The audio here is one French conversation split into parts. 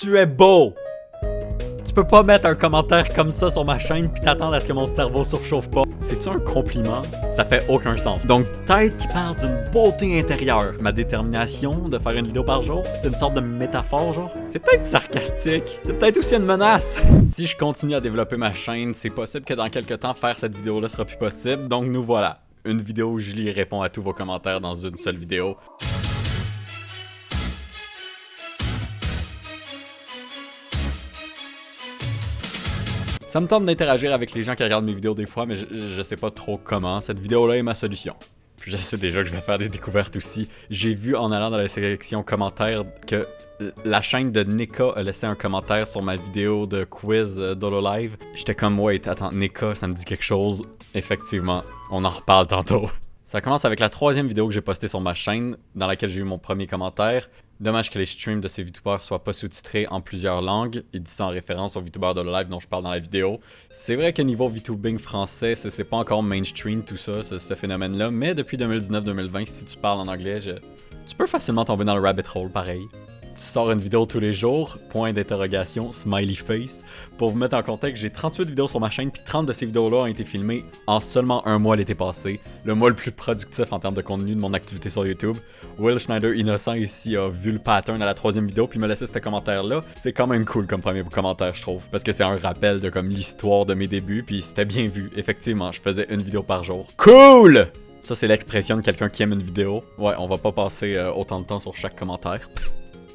Tu es beau! Tu peux pas mettre un commentaire comme ça sur ma chaîne pis t'attendre à ce que mon cerveau surchauffe pas. C'est-tu un compliment? Ça fait aucun sens. Donc, tête qui parle d'une beauté intérieure. Ma détermination de faire une vidéo par jour, c'est une sorte de métaphore, genre. C'est peut-être sarcastique. C'est peut-être aussi une menace. Si je continue à développer ma chaîne, c'est possible que dans quelques temps, faire cette vidéo-là sera plus possible. Donc, nous voilà. Une vidéo où Julie répond à tous vos commentaires dans une seule vidéo. Ça me tente d'interagir avec les gens qui regardent mes vidéos des fois, mais je sais pas trop comment. Cette vidéo-là est ma solution. Puis je sais déjà que je vais faire des découvertes aussi. J'ai vu en allant dans la sélection commentaires que la chaîne de Nika a laissé un commentaire sur ma vidéo de quiz d'Hololive. J'étais comme, wait, attends, Nika, ça me dit quelque chose. Effectivement, on en reparle tantôt. Ça commence avec la troisième vidéo que j'ai postée sur ma chaîne, dans laquelle j'ai eu mon premier commentaire. Dommage que les streams de ces VTubers soient pas sous-titrés en plusieurs langues. Il dit ça en référence aux VTubers de live dont je parle dans la vidéo. C'est vrai que niveau VTubing français, c'est pas encore mainstream tout ça, ce phénomène-là. Mais depuis 2019-2020, si tu parles en anglais, tu peux facilement tomber dans le rabbit hole pareil. Tu sors une vidéo tous les jours, point d'interrogation, smiley face. Pour vous mettre en contexte, j'ai 38 vidéos sur ma chaîne, puis 30 de ces vidéos-là ont été filmées en seulement un mois l'été passé. Le mois le plus productif en termes de contenu de mon activité sur YouTube. Will Schneider innocent ici a vu le pattern à la troisième vidéo, puis me laissé ce commentaire-là. C'est quand même cool comme premier commentaire, je trouve. Parce que c'est un rappel de comme l'histoire de mes débuts, puis c'était bien vu. Effectivement, je faisais une vidéo par jour. Cool! Ça, c'est l'expression de quelqu'un qui aime une vidéo. Ouais, on va pas passer autant de temps sur chaque commentaire.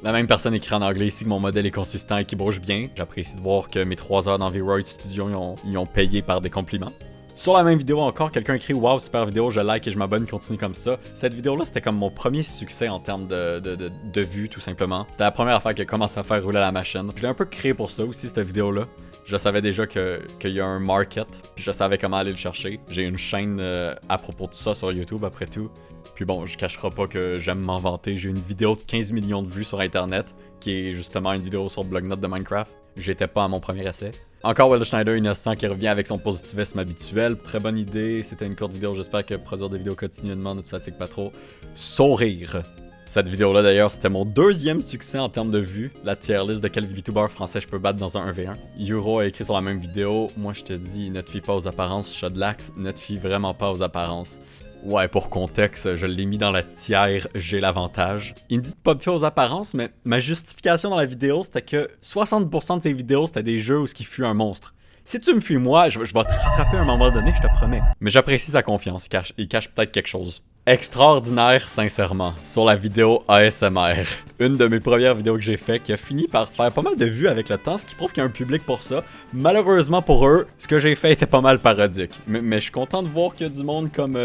La même personne écrit en anglais ici que mon modèle est consistant et qui bouge bien. J'apprécie de voir que mes 3 heures dans V-Roid Studio ils ont payé par des compliments. Sur la même vidéo encore, quelqu'un écrit « Wow, super vidéo, je like et je m'abonne, continue comme ça ». Cette vidéo-là, c'était comme mon premier succès en termes de vues, tout simplement. C'était la première affaire qui a commencé à faire rouler la machine. Je l'ai un peu créé pour ça aussi, cette vidéo-là. Je savais déjà qu'il y a un market, puis je savais comment aller le chercher. J'ai une chaîne à propos de ça sur YouTube, après tout. Puis bon, je cacherai pas que j'aime m'en vanter. J'ai une vidéo de 15 millions de vues sur internet, qui est justement une vidéo sur le blog-notes de Minecraft. J'étais pas à mon premier essai. Encore Will Schneider innocent qui revient avec son positivisme habituel. Très bonne idée, c'était une courte vidéo, j'espère que produire des vidéos continuellement ne te fatigue pas trop. Sourire. Cette vidéo-là d'ailleurs, c'était mon deuxième succès en termes de vues. La tier list de quel VTuber français je peux battre dans un 1v1. Euro a écrit sur la même vidéo, moi je te dis, ne te fie pas aux apparences, Shadlax, ne te fie vraiment pas aux apparences. Ouais, pour contexte, je l'ai mis dans la tiers, j'ai l'avantage. Il me dit de pas me fier aux apparences, mais ma justification dans la vidéo, c'était que 60% de ces vidéos, c'était des jeux où ce qui fut un monstre. Si tu me fuis moi, je vais te rattraper à un moment donné, je te promets. Mais j'apprécie sa confiance, il cache peut-être quelque chose. Extraordinaire, sincèrement, sur la vidéo ASMR. Une de mes premières vidéos que j'ai fait qui a fini par faire pas mal de vues avec le temps, ce qui prouve qu'il y a un public pour ça. Malheureusement pour eux, ce que j'ai fait était pas mal parodique. Mais je suis content de voir qu'il y a du monde comme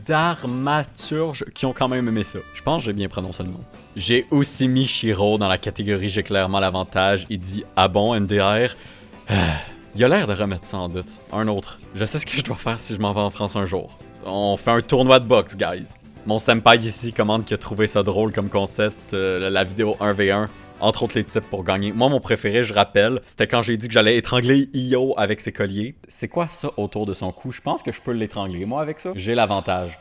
Darmaturge qui ont quand même aimé ça. Je pense que j'ai bien prononcé le nom. J'ai aussi mis Shiro dans la catégorie j'ai clairement l'avantage. Il dit « Ah bon, NDR ?» Il a l'air de remettre ça en doute. Un autre. Je sais ce que je dois faire si je m'en vais en France un jour. On fait un tournoi de boxe, guys. Mon senpai ici commande qu'il a trouvé ça drôle comme concept, la vidéo 1v1, entre autres les types pour gagner. Moi, mon préféré, je rappelle, c'était quand j'ai dit que j'allais étrangler Io avec ses colliers. C'est quoi ça autour de son cou? Je pense que je peux l'étrangler, moi, avec ça. J'ai l'avantage.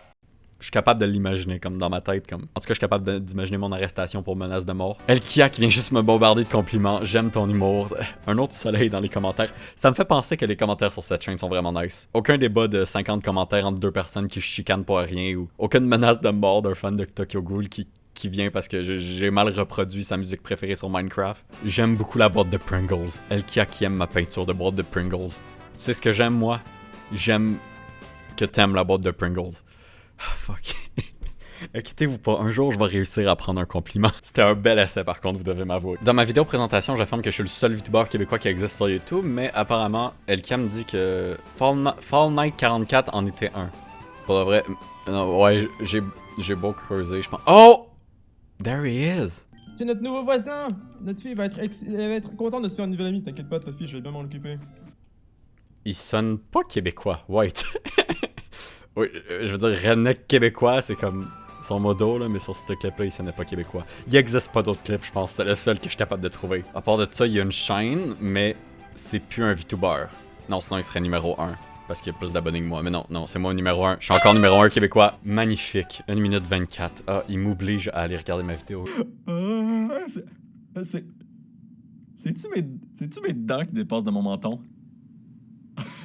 Je suis capable de l'imaginer, comme dans ma tête. En tout cas, je suis capable d'imaginer mon arrestation pour menace de mort. Elkia qui vient juste me bombarder de compliments. J'aime ton humour. Un autre soleil dans les commentaires. Ça me fait penser que les commentaires sur cette chaîne sont vraiment nice. Aucun débat de 50 commentaires entre deux personnes qui se chicanent pour rien ou aucune menace de mort d'un fan de Tokyo Ghoul qui vient parce que j'ai mal reproduit sa musique préférée sur Minecraft. J'aime beaucoup la boîte de Pringles. Elkia qui aime ma peinture de boîte de Pringles. Tu sais ce que j'aime, moi? J'aime que t'aimes la boîte de Pringles. Oh, fuck. Inquiétez-vous pas, un jour je vais réussir à prendre un compliment. C'était un bel essai par contre, vous devez m'avouer. Dans ma vidéo présentation, j'affirme que je suis le seul VTuber québécois qui existe sur YouTube, mais apparemment, Elkia me dit que Fall Night 44 en était un. Pour de vrai, non, ouais, j'ai beau creuser, je pense. Oh! There he is! C'est notre nouveau voisin! Notre fille va être contente de se faire une nouvelle amie, t'inquiète pas, ta fille, je vais bien m'en occuper. Il sonne pas québécois, wait. Oui, je veux dire, redneck québécois, c'est comme son modo, là, mais sur ce clip-là, il sonnait pas québécois. Il existe pas d'autres clips, je pense, c'est le seul que je suis capable de trouver. À part de ça, il y a une chaîne, mais c'est plus un VTuber. Non, sinon il serait numéro 1, parce qu'il y a plus d'abonnés que moi. Mais non, c'est moi numéro 1. Je suis encore numéro 1 québécois. Magnifique, 1 minute 24. Ah, il m'oblige à aller regarder ma vidéo. C'est-tu mes dents qui dépassent de mon menton?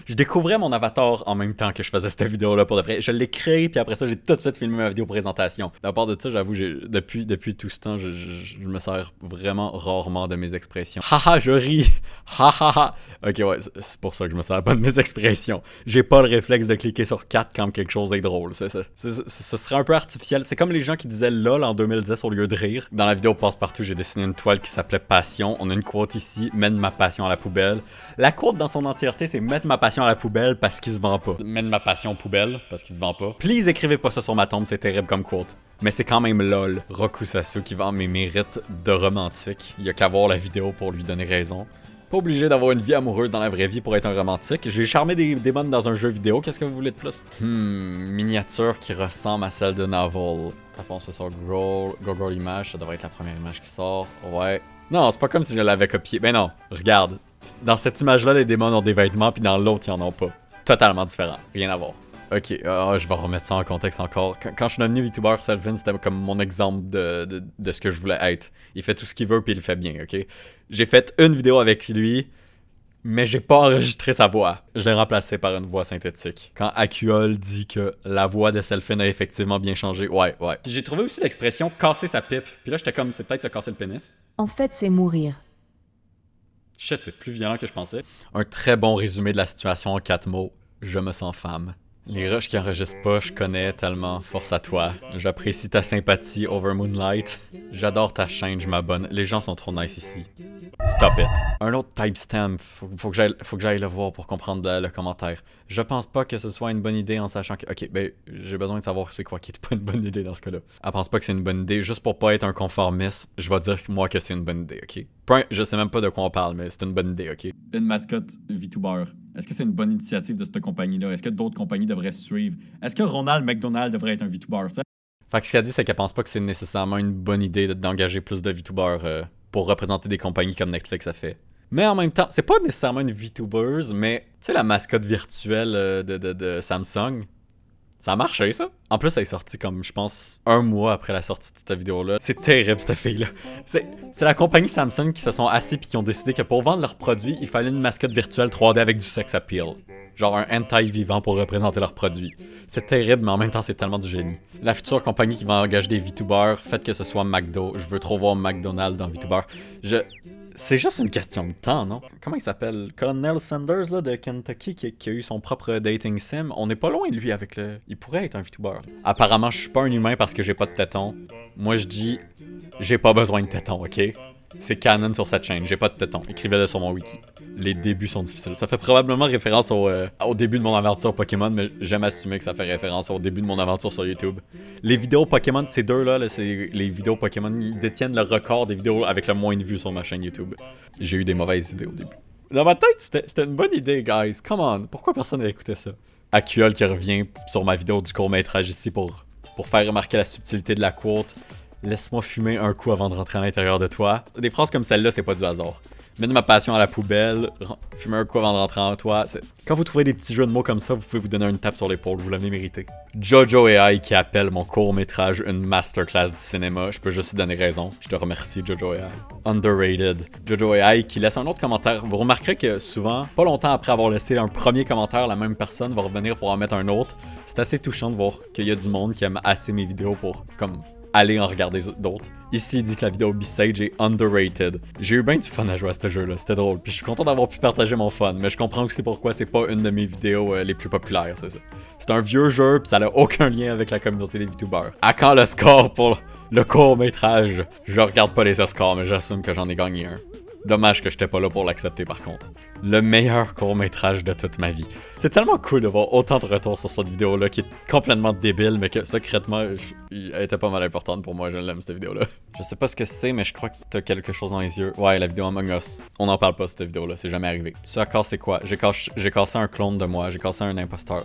Je découvrais mon avatar en même temps que je faisais cette vidéo-là pour de vrai. Je l'ai créé, puis après ça, j'ai tout de suite filmé ma vidéo présentation. À part de ça, j'avoue, depuis tout ce temps, je me sers vraiment rarement de mes expressions. Haha, je ris. Hahaha. Ok, ouais, c'est pour ça que je me sers pas de mes expressions. J'ai pas le réflexe de cliquer sur 4 quand quelque chose est drôle. Ce serait un peu artificiel. C'est comme les gens qui disaient LOL en 2010 au lieu de rire. Dans la vidéo Passe-Partout, j'ai dessiné une toile qui s'appelait Passion. On a une quote ici, mène ma passion à la poubelle. La quote dans son entièreté, c'est mettre ma passion à la poubelle parce qu'il se vend pas. Mène ma passion poubelle parce qu'il se vend pas. Please écrivez pas ça sur ma tombe, c'est terrible comme quote. Mais c'est quand même lol. Roku Sasu qui vend mes mérites de romantique. Il y a qu'à voir la vidéo pour lui donner raison. Pas obligé d'avoir une vie amoureuse dans la vraie vie pour être un romantique. J'ai charmé des démons dans un jeu vidéo, qu'est-ce que vous voulez de plus? Miniature qui ressemble à celle de Novel. Tapons ça sur Google Images, ça devrait être la première image qui sort. Ouais. Non, c'est pas comme si je l'avais copié. Ben non, regarde. Dans cette image-là, les démons ont des vêtements, puis dans l'autre, ils en ont pas. Totalement différent. Rien à voir. Ok, je vais remettre ça en contexte encore. Quand je suis devenu VTuber, Selvin, c'était comme mon exemple de ce que je voulais être. Il fait tout ce qu'il veut, puis il le fait bien, ok? J'ai fait une vidéo avec lui, mais j'ai pas enregistré sa voix. Je l'ai remplacé par une voix synthétique. Quand Akuol dit que la voix de Selvin a effectivement bien changé, ouais. Puis j'ai trouvé aussi l'expression « casser sa pipe ». Puis là, j'étais comme, c'est peut-être se casser le pénis. En fait, c'est mourir. Shit, c'est plus violent que je pensais. Un très bon résumé de la situation en 4 mots. Je me sens femme. Les rushs qui enregistrent pas, je connais tellement. Force à toi. J'apprécie ta sympathie over Moonlight. J'adore ta chaîne, je m'abonne. Les gens sont trop nice ici. Stop it. Un autre timestamp. Faut que j'aille le voir pour comprendre le commentaire. Je pense pas que ce soit une bonne idée en sachant que... Ok, ben, j'ai besoin de savoir c'est quoi qui est pas une bonne idée dans ce cas-là. Elle pense pas que c'est une bonne idée. Juste pour pas être un conformiste, je vais dire moi que c'est une bonne idée, ok? Je sais même pas de quoi on parle, mais c'est une bonne idée, ok? Une mascotte VTuber. Est-ce que c'est une bonne initiative de cette compagnie-là? Est-ce que d'autres compagnies devraient suivre? Est-ce que Ronald McDonald devrait être un VTuber? Fait que ce qu'elle dit, c'est qu'elle pense pas que c'est nécessairement une bonne idée d'engager plus de VTubers pour représenter des compagnies comme Netflix a fait. Mais en même temps, c'est pas nécessairement une VTubers, mais tu sais la mascotte virtuelle de Samsung? Ça a marché, ça. En plus, elle est sortie comme, je pense, 1 mois après la sortie de cette vidéo-là. C'est terrible, cette fille-là. C'est la compagnie Samsung qui se sont assis et qui ont décidé que pour vendre leurs produits, il fallait une mascotte virtuelle 3D avec du sex appeal. Genre un hentai vivant pour représenter leurs produits. C'est terrible, mais en même temps, c'est tellement du génie. La future compagnie qui va engager des VTubers, faites que ce soit McDo. Je veux trop voir McDonald's dans VTuber. C'est juste une question de temps, non? Comment il s'appelle? Colonel Sanders là, de Kentucky qui a eu son propre dating sim. On n'est pas loin de lui avec le... Il pourrait être un VTuber. Là. Apparemment, je suis pas un humain parce que j'ai pas de téton. Moi, je dis... J'ai pas besoin de téton, ok? C'est canon sur cette chaîne, j'ai pas de téton. Écrivez-le sur mon wiki. Les débuts sont difficiles. Ça fait probablement référence au début de mon aventure Pokémon, mais j'aime assumer que ça fait référence au début de mon aventure sur YouTube. Les vidéos Pokémon, ces deux-là, c'est les vidéos Pokémon, ils détiennent le record des vidéos avec le moins de vues sur ma chaîne YouTube. J'ai eu des mauvaises idées au début. Dans ma tête, c'était une bonne idée, guys. Come on, pourquoi personne n'a écouté ça? Akuol qui revient sur ma vidéo du court-métrage ici pour faire remarquer la subtilité de la quote. Laisse-moi fumer un coup avant de rentrer à l'intérieur de toi. Des phrases comme celle-là, c'est pas du hasard. Mettre ma passion à la poubelle, fumer un coup avant de rentrer en toi. Quand vous trouvez des petits jeux de mots comme ça, vous pouvez vous donner une tape sur l'épaule, vous l'avez mérité. Jojo AI qui appelle mon court-métrage une masterclass du cinéma. Je peux juste y donner raison. Je te remercie, Jojo AI. Underrated. Jojo AI qui laisse un autre commentaire. Vous remarquerez que souvent, pas longtemps après avoir laissé un premier commentaire, la même personne va revenir pour en mettre un autre. C'est assez touchant de voir qu'il y a du monde qui aime assez mes vidéos pour, comme... aller en regarder d'autres. Ici, il dit que la vidéo B-Sage est underrated. J'ai eu bien du fun à jouer à ce jeu-là, c'était drôle. Puis je suis content d'avoir pu partager mon fun, mais je comprends aussi pourquoi c'est pas une de mes vidéos les plus populaires, c'est ça. C'est un vieux jeu, puis ça n'a aucun lien avec la communauté des VTubers. À quand le score pour le court-métrage? Je regarde pas les scores, mais j'assume que j'en ai gagné un. Dommage que j'étais pas là pour l'accepter par contre. Le meilleur court-métrage de toute ma vie. C'est tellement cool de voir autant de retours sur cette vidéo-là qui est complètement débile, mais que secrètement, elle était pas mal importante pour moi, je l'aime cette vidéo-là. Je sais pas ce que c'est, mais je crois que t'as quelque chose dans les yeux. Ouais, la vidéo Among Us. On n'en parle pas cette vidéo-là, c'est jamais arrivé. Tu sais encore c'est quoi? J'ai cassé un clone de moi, j'ai cassé un imposteur.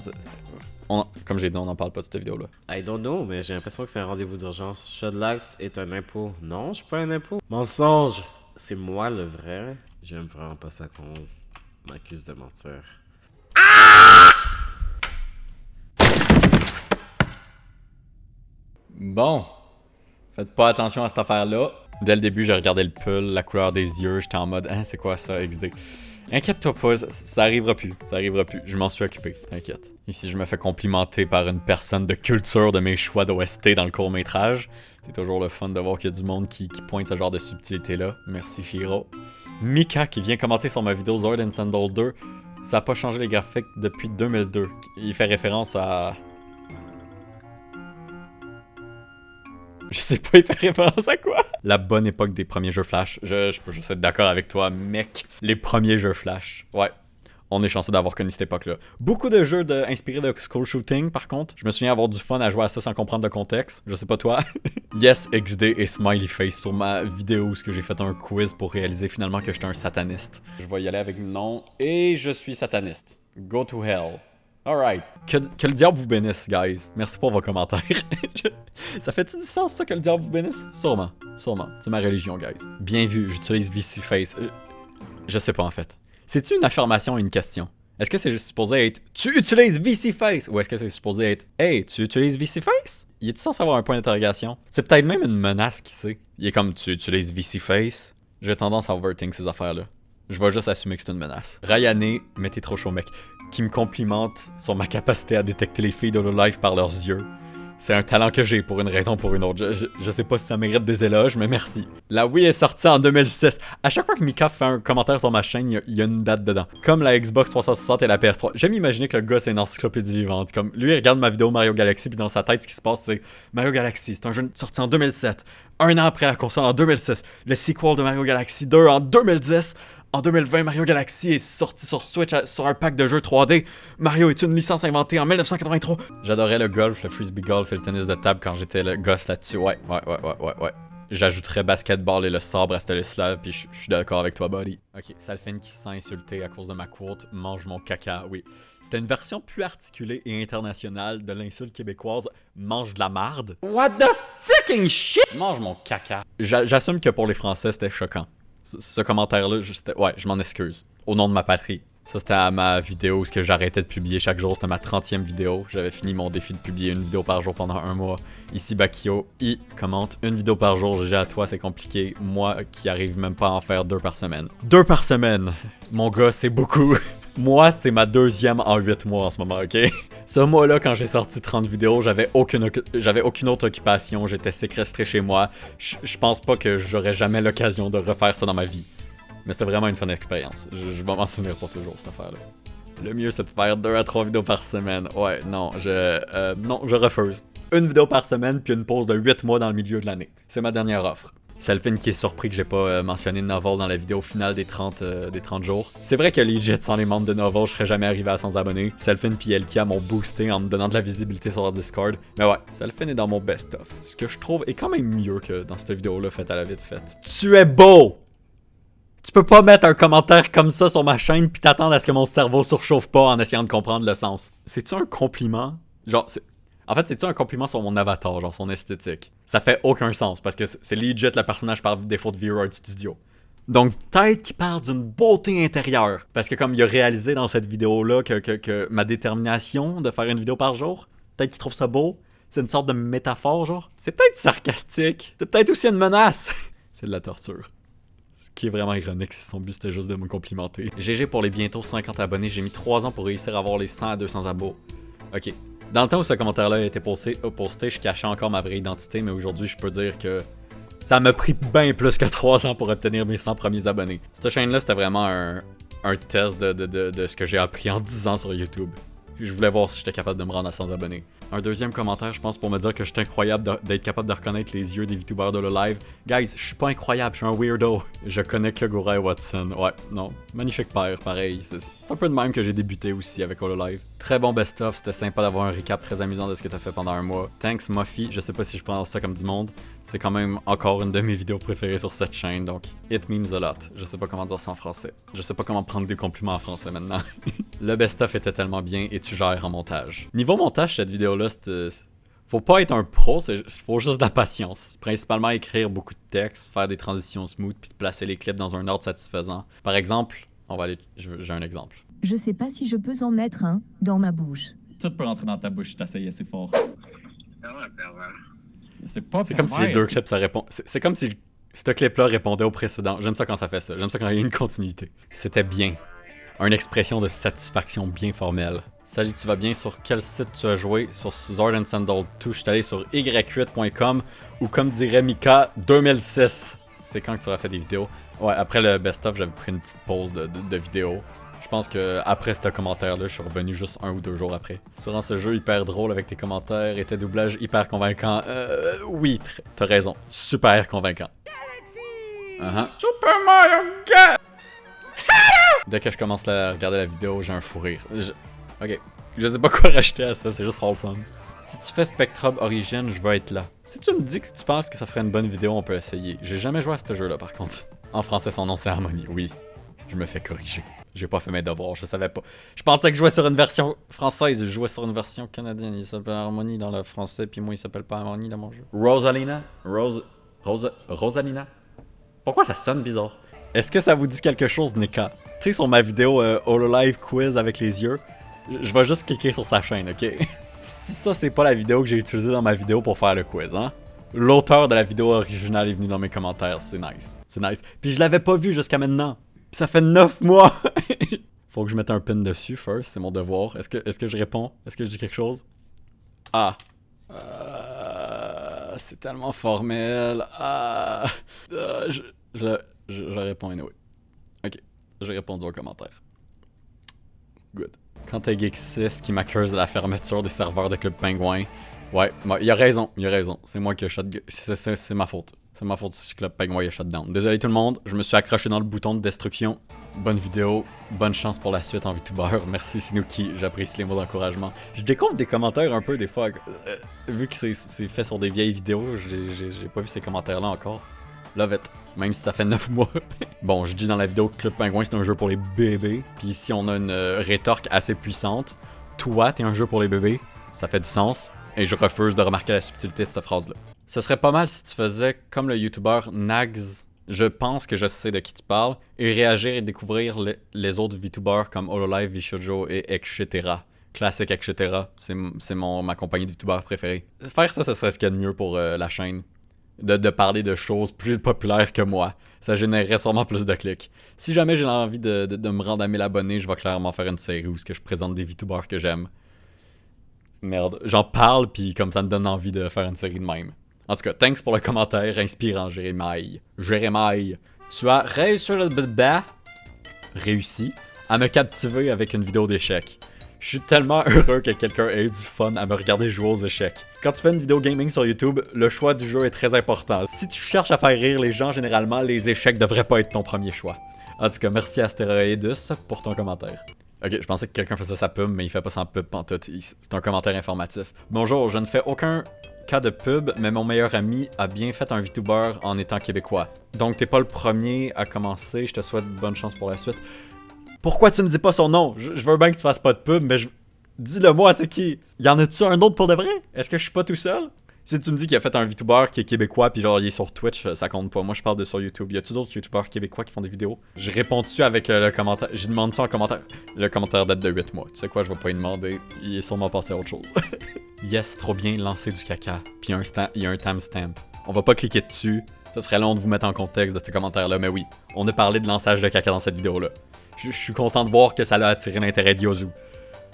Comme j'ai dit, on n'en parle pas de cette vidéo-là. I don't know, mais j'ai l'impression que c'est un rendez-vous d'urgence. Shudlax est un impôt. Non, je suis pas un impôt. Mensonge! C'est moi le vrai. J'aime vraiment pas ça qu'on m'accuse de mentir. Bon. Faites pas attention à cette affaire-là. Dès le début, j'ai regardé le pull, la couleur des yeux, j'étais en mode, hein, c'est quoi ça, XD? Inquiète-toi pas, ça arrivera plus, ça arrivera plus. Je m'en suis occupé, t'inquiète. Ici, je me fais complimenter par une personne de culture de mes choix d'OST dans le court-métrage. C'est toujours le fun de voir qu'il y a du monde qui pointe ce genre de subtilité-là. Merci, Shiro. Mika, qui vient commenter sur ma vidéo Zord and Sandal 2. Ça a pas changé les graphiques depuis 2002. Il fait référence à... Je sais pas, il fait référence à quoi? La bonne époque des premiers jeux Flash. Je peux juste être d'accord avec toi, mec. Les premiers jeux Flash. Ouais. On est chanceux d'avoir connu cette époque-là. Beaucoup de jeux inspirés de school shooting, par contre. Je me souviens avoir du fun à jouer à ça sans comprendre le contexte. Je sais pas toi. Yes, XD et Smiley Face sur ma vidéo où j'ai fait un quiz pour réaliser finalement que j'étais un sataniste. Je vais y aller avec non. Et je suis sataniste. Go to hell. Alright. Que le diable vous bénisse, guys. Merci pour vos commentaires. Ça fait-tu du sens, ça, que le diable vous bénisse? Sûrement. Sûrement. C'est ma religion, guys. Bien vu, j'utilise VC Face. Je sais pas, en fait. C'est-tu une affirmation ou une question? Est-ce que c'est supposé être « Tu utilises VC Face » ou est-ce que c'est supposé être « Hey, tu utilises VC Face » Il est-tu censé avoir un point d'interrogation? C'est peut-être même une menace, qui sait. Il est comme « Tu utilises VC Face » J'ai tendance à overthink ces affaires-là. Je vais juste assumer que c'est une menace. Ryane, mais t'es trop chaud, mec, qui me complimente sur ma capacité à détecter les filles de Hololive par leurs yeux. C'est un talent que j'ai pour une raison ou pour une autre. Je sais pas si ça mérite des éloges, mais merci. La Wii est sortie en 2006. À chaque fois que Mika fait un commentaire sur ma chaîne, il y a une date dedans. Comme la Xbox 360 et la PS3. J'aime imaginer que le gars c'est une encyclopédie vivante. Comme lui, il regarde ma vidéo Mario Galaxy, puis dans sa tête, ce qui se passe, c'est Mario Galaxy, c'est un jeu sorti en 2007. Un an après la console en 2006. Le sequel de Mario Galaxy 2 en 2010. En 2020, Mario Galaxy est sorti sur Switch sur un pack de jeux 3D. Mario est une licence inventée en 1983. J'adorais le golf, le frisbee golf et le tennis de table quand j'étais le gosse là-dessus. Ouais. J'ajouterais basketball et le sabre à cette liste-là, puis je suis d'accord avec toi, buddy. Ok, Salfin qui se sent insulté à cause de ma quote, mange mon caca, oui. C'était une version plus articulée et internationale de l'insulte québécoise, mange de la marde. What the freaking shit? Mange mon caca. J'assume que pour les Français, c'était choquant. Ce commentaire-là, je m'en excuse. Au nom de ma patrie. Ça, c'était à ma vidéo, ce que j'arrêtais de publier chaque jour. C'était ma 30e vidéo. J'avais fini mon défi de publier une vidéo par jour pendant un mois. Ici, Bakio, commente une vidéo par jour. GG à toi, c'est compliqué. Moi, qui arrive même pas à en faire 2 par semaine. 2 par semaine! Mon gars, c'est beaucoup. Moi, c'est ma 2e en 8 mois en ce moment, ok? Ce mois-là, quand j'ai sorti 30 vidéos, j'avais aucune autre occupation, j'étais séquestré chez moi. Je pense pas que j'aurais jamais l'occasion de refaire ça dans ma vie. Mais c'était vraiment une fun expérience. Je vais m'en souvenir pour toujours, cette affaire-là. Le mieux, c'est de faire 2 à 3 vidéos par semaine. Ouais, non, je refuse. Une vidéo par semaine, puis une pause de 8 mois dans le milieu de l'année. C'est ma dernière offre. Selfin qui est surpris que j'ai pas mentionné Novel dans la vidéo finale des 30 jours. C'est vrai que legit, sans les membres de Novel, je serais jamais arrivé à 100 abonnés. Selfin puis Elkia m'ont boosté en me donnant de la visibilité sur leur Discord. Mais ouais, Selfin est dans mon best-of. Ce que je trouve est quand même mieux que dans cette vidéo-là faite à la vite faite. Tu es beau! Tu peux pas mettre un commentaire comme ça sur ma chaîne puis t'attendre à ce que mon cerveau surchauffe pas en essayant de comprendre le sens. C'est-tu un compliment? Genre, en fait, c'est-tu un compliment sur mon avatar, genre son esthétique? Ça fait aucun sens, parce que c'est legit le personnage par défaut de V-Roid Studio. Donc, peut-être qu'il parle d'une beauté intérieure. Parce que comme il a réalisé dans cette vidéo-là que ma détermination de faire une vidéo par jour, peut-être qu'il trouve ça beau. C'est une sorte de métaphore, genre. C'est peut-être sarcastique. C'est peut-être aussi une menace. C'est de la torture. Ce qui est vraiment ironique si son but c'était juste de me complimenter. GG pour les bientôt 50 abonnés. J'ai mis 3 ans pour réussir à avoir les 100 à 200 abos. Ok. Dans le temps où ce commentaire-là a été posté, je cachais encore ma vraie identité, mais aujourd'hui, je peux dire que ça m'a pris bien plus que 3 ans pour obtenir mes 100 premiers abonnés. Cette chaîne-là, c'était vraiment un test de ce que j'ai appris en 10 ans sur YouTube. Je voulais voir si j'étais capable de me rendre à 100 abonnés. Un deuxième commentaire, je pense, pour me dire que je suis incroyable d'être capable de reconnaître les yeux des VTubers de Hololive. Guys, je suis pas incroyable, je suis un weirdo. Je connais que Gura et Watson. Ouais, non. Magnifique père, pareil. C'est un peu de même que j'ai débuté aussi avec Hololive. Très bon best-of, c'était sympa d'avoir un recap très amusant de ce que t'as fait pendant un mois. Thanks, Muffy. Je sais pas si je prononce ça comme du monde. C'est quand même encore une de mes vidéos préférées sur cette chaîne, donc it means a lot. Je sais pas comment dire ça en français. Je sais pas comment prendre des compliments en français maintenant. Le best-of était tellement bien et tu gères en montage. Niveau montage, cette vidéo-là, faut pas être un pro, faut juste de la patience. Principalement écrire beaucoup de texte, faire des transitions smooth, puis de placer les clips dans un ordre satisfaisant. Par exemple, j'ai un exemple. Je sais pas si je peux en mettre un dans ma bouche. Tout peut rentrer dans ta bouche si t'essayes assez fort. C'est C'est pas C'est comme si les 2 clips ça répond. C'est comme si Ce clip-là répondait au précédent. J'aime ça quand ça fait ça. J'aime ça quand il y a une continuité. C'était bien. Une expression de satisfaction bien formelle. Salut, tu vas bien? Sur quel site tu as joué? Sur Sword and Sandal 2. Je suis allé sur y8.com ou comme dirait Mika, 2006. C'est quand que tu auras fait des vidéos. Ouais, après le best-of, j'avais pris une petite pause de vidéos. Je pense que après ce commentaire-là, je suis revenu juste 1 ou 2 jours après. Tu rends ce jeu hyper drôle avec tes commentaires et tes doublages hyper convaincants. Oui, t'as raison. Super convaincant. Super Mario Galaxy! Dès que je commence à regarder la vidéo, j'ai un fou rire. Ok. Je sais pas quoi rajouter à ça, c'est juste wholesome. Si tu fais Spectrum Origin, je vais être là. Si tu me dis que tu penses que ça ferait une bonne vidéo, on peut essayer. J'ai jamais joué à ce jeu-là par contre. En français, son nom c'est Harmony, oui. Je me fais corriger. J'ai pas fait mes devoirs, je savais pas. Je pensais que je jouais sur une version française, je jouais sur une version canadienne. Il s'appelle Harmony dans le français, puis moi il s'appelle pas Harmony dans mon jeu. Rosalina? Rosalina? Pourquoi ça sonne bizarre? Est-ce que ça vous dit quelque chose, Nika? Tu sais, sur ma vidéo Hololive Quiz avec les yeux, je vais juste cliquer sur sa chaîne, ok? Si ça, c'est pas la vidéo que j'ai utilisée dans ma vidéo pour faire le quiz, hein? L'auteur de la vidéo originale est venu dans mes commentaires, c'est nice. C'est nice. Puis je l'avais pas vu jusqu'à maintenant. Puis ça fait 9 mois! Faut que je mette un pin dessus, first, c'est mon devoir. Est-ce que je réponds? Est-ce que je dis quelque chose? Ah. C'est tellement formel. Ah. Je réponds anyway. Ok, j'ai répondu aux commentaires. Good. Quand t'es Geek6 qui m'accuse de la fermeture des serveurs de Club Pingouin, ouais, il a raison, c'est moi qui ai shut... C'est ma faute. C'est ma faute si Club Pingouin a shut down. Désolé tout le monde, je me suis accroché dans le bouton de destruction. Bonne vidéo, bonne chance pour la suite en VTuber. Merci Sinuki, j'apprécie les mots d'encouragement. Je découvre des commentaires un peu des fois. Vu que c'est fait sur des vieilles vidéos, j'ai pas vu ces commentaires-là encore. Love it. Même si ça fait 9 mois. Bon, je dis dans la vidéo que Club Pingouin c'est un jeu pour les bébés. Puis ici on a une rétorque assez puissante. Toi, t'es un jeu pour les bébés. Ça fait du sens. Et je refuse de remarquer la subtilité de cette phrase-là. Ce serait pas mal si tu faisais comme le YouTuber Nags. Je pense que je sais de qui tu parles. Et réagir et découvrir les autres VTubers comme Hololive, Vishojo et etc. Classique, etc. C'est ma compagnie de VTubers préférée. Faire ça, ce serait ce qu'il y a de mieux pour la chaîne. De parler de choses plus populaires que moi. Ça générerait sûrement plus de clics. Si jamais j'ai envie de me rendre à 1000 abonnés, je vais clairement faire une série où je présente des VTubers que j'aime. Merde, j'en parle puis comme ça me donne envie de faire une série de même. En tout cas, thanks pour le commentaire inspirant, Jérémy. Jérémy, tu as réussi à me captiver avec une vidéo d'échecs. Je suis tellement heureux que quelqu'un ait eu du fun à me regarder jouer aux échecs. Quand tu fais une vidéo gaming sur YouTube, le choix du jeu est très important. Si tu cherches à faire rire les gens, généralement, les échecs devraient pas être ton premier choix. En tout cas, merci à Astéroïdus pour ton commentaire. Ok, je pensais que quelqu'un faisait sa pub, mais il fait pas sa pub pantoute. C'est un commentaire informatif. Bonjour, je ne fais aucun cas de pub, mais mon meilleur ami a bien fait un VTuber en étant québécois. Donc t'es pas le premier à commencer, je te souhaite bonne chance pour la suite. Pourquoi tu me dis pas son nom? Je veux bien que tu fasses pas de pub, mais dis-le moi, c'est qui? Y en a-tu un autre pour de vrai? Est-ce que je suis pas tout seul? Si tu me dis qu'il a fait un VTuber qui est québécois, puis genre il est sur Twitch, ça compte pas. Moi je parle de sur YouTube. Y a-tu d'autres YouTubers québécois qui font des vidéos? Je réponds-tu avec le commentaire. J'ai demandé ça en commentaire. Le commentaire date de 8 mois. Tu sais quoi, je vais pas y demander. Il est sûrement passé à autre chose. Yes, trop bien, lancer du caca. Puis il y a un timestamp. On va pas cliquer dessus. Ce serait long de vous mettre en contexte de ce commentaire-là, mais oui. On a parlé de lançage de caca dans cette vidéo-là. Je suis content de voir que ça a attiré l'intérêt d'Yozu.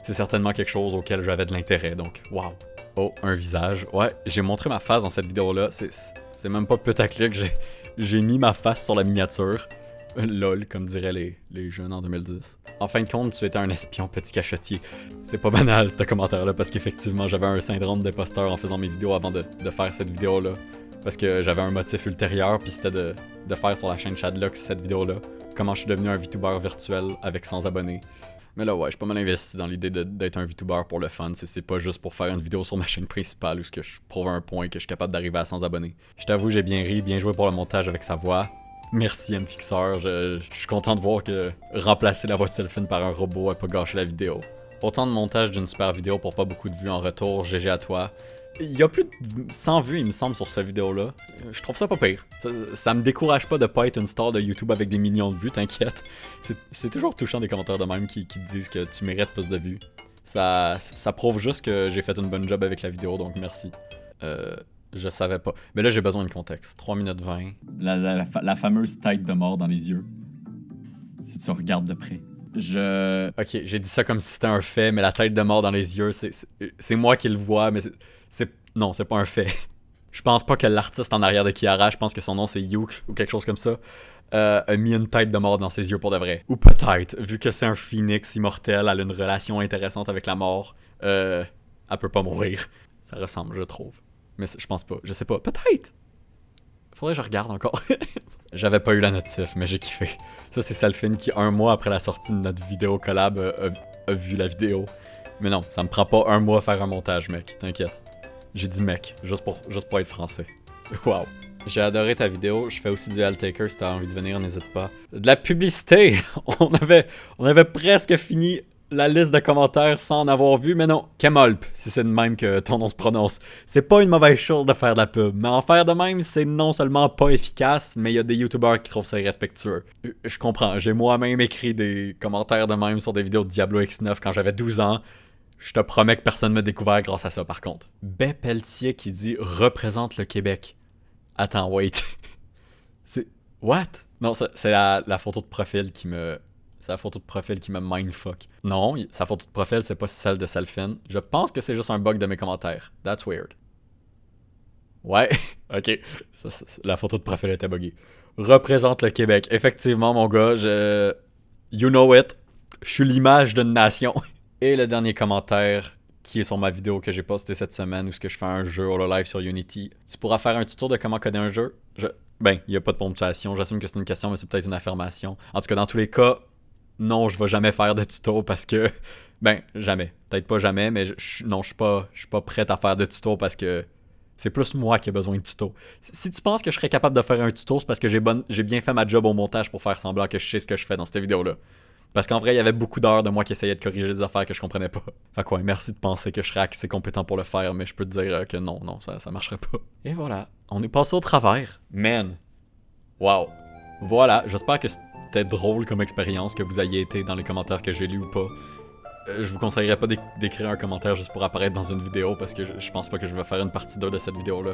C'est certainement quelque chose auquel j'avais de l'intérêt, donc waouh. Oh, un visage. Ouais, j'ai montré ma face dans cette vidéo-là. C'est même pas putaclic, j'ai mis ma face sur la miniature. LOL, comme diraient les jeunes en 2010. En fin de compte, tu étais un espion petit cachotier. C'est pas banal, ce commentaire-là, parce qu'effectivement, j'avais un syndrome d'imposteur en faisant mes vidéos avant de faire cette vidéo-là. Parce que j'avais un motif ultérieur, puis c'était de faire sur la chaîne Shadlux cette vidéo-là. Comment je suis devenu un VTuber virtuel avec 100 abonnés. Mais là, ouais, je suis pas mal investi dans l'idée d'être un VTuber pour le fun. C'est pas juste pour faire une vidéo sur ma chaîne principale où je prouve un point que je suis capable d'arriver à 100 abonnés. Je t'avoue, j'ai bien ri, bien joué pour le montage avec sa voix. Merci M-Fixeur, je suis content de voir que remplacer la voix de Sylphine par un robot a pas gâché la vidéo. Autant de montage d'une super vidéo pour pas beaucoup de vues en retour, GG à toi. Il y a plus de 100 vues, il me semble, sur cette vidéo-là. Je trouve ça pas pire. Ça me décourage pas de pas être une star de YouTube avec des millions de vues, t'inquiète. C'est toujours touchant des commentaires de même qui te disent que tu mérites plus de vues. Ça prouve juste que j'ai fait une bonne job avec la vidéo, donc merci. Je savais pas. Mais là, j'ai besoin de contexte. 3 minutes 20. La fameuse tête de mort dans les yeux. Si tu regardes de près. Ok, j'ai dit ça comme si c'était un fait, mais la tête de mort dans les yeux, c'est moi qui le vois, mais non, c'est pas un fait. Je pense pas que l'artiste en arrière de Kiara, je pense que son nom c'est Youk ou quelque chose comme ça, a mis une tête de mort dans ses yeux pour de vrai. Ou peut-être, vu que c'est un phénix immortel, elle a une relation intéressante avec la mort, elle peut pas mourir. Ça ressemble, je trouve. Mais je pense pas, je sais pas. Peut-être! Faudrait que je regarde encore. J'avais pas eu la notif, mais j'ai kiffé. Ça, c'est Salfin qui, un mois après la sortie de notre vidéo collab, a vu la vidéo. Mais non, ça me prend pas un mois à faire un montage, mec. T'inquiète. J'ai dit mec, juste pour être français. Wow. J'ai adoré ta vidéo. Je fais aussi du Altaker. Si t'as envie de venir, n'hésite pas. De la publicité! On avait presque fini la liste de commentaires sans en avoir vu, mais non. Kemolp, si c'est de même que ton nom se prononce. C'est pas une mauvaise chose de faire de la pub, mais en faire de même, c'est non seulement pas efficace, mais il y a des youtubeurs qui trouvent ça irrespectueux. Je comprends, j'ai moi-même écrit des commentaires de même sur des vidéos de Diablo X9 quand j'avais 12 ans. Je te promets que personne m'a découvert grâce à ça, par contre. Bé Pelletier qui dit « Représente le Québec ». Attends, wait. C'est... What? Non, c'est la photo de profil qui me... C'est la photo de profil qui me mindfuck. Non, sa photo de profil, c'est pas celle de Salfin. Je pense que c'est juste un bug de mes commentaires. That's weird. Ouais, ok. La photo de profil était buggée. Représente le Québec. Effectivement, mon gars, you know it. Je suis l'image d'une nation. Et le dernier commentaire qui est sur ma vidéo que j'ai postée cette semaine où je fais un jeu live sur Unity. Tu pourras faire un tuto de comment coder un jeu? Ben, il n'y a pas de ponctuation. J'assume que c'est une question, mais c'est peut-être une affirmation. En tout cas, dans tous les cas, non, je vais jamais faire de tuto parce que... Ben, jamais. Peut-être pas jamais, mais non, je suis pas prêt à faire de tuto parce que c'est plus moi qui ai besoin de tuto. Si tu penses que je serais capable de faire un tuto, c'est parce que j'ai bien fait ma job au montage pour faire semblant que je sais ce que je fais dans cette vidéo-là. Parce qu'en vrai, il y avait beaucoup d'heures de moi qui essayais de corriger des affaires que je comprenais pas. Fait quoi, merci de penser que je serais assez compétent pour le faire, mais je peux te dire que non, ça marcherait pas. Et voilà, on est passé au travers. Man. Wow. Voilà, j'espère que c'était drôle comme expérience, que vous ayez été dans les commentaires que j'ai lus ou pas. Je vous conseillerais pas d'écrire un commentaire juste pour apparaître dans une vidéo, parce que je pense pas que je vais faire une partie 2 de cette vidéo-là.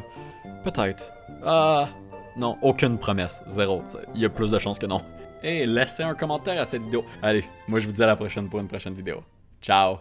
Peut-être. Ah... Non, aucune promesse. Zéro. Il y a plus de chances que non. Et laissez un commentaire à cette vidéo. Allez, moi je vous dis à la prochaine pour une prochaine vidéo. Ciao!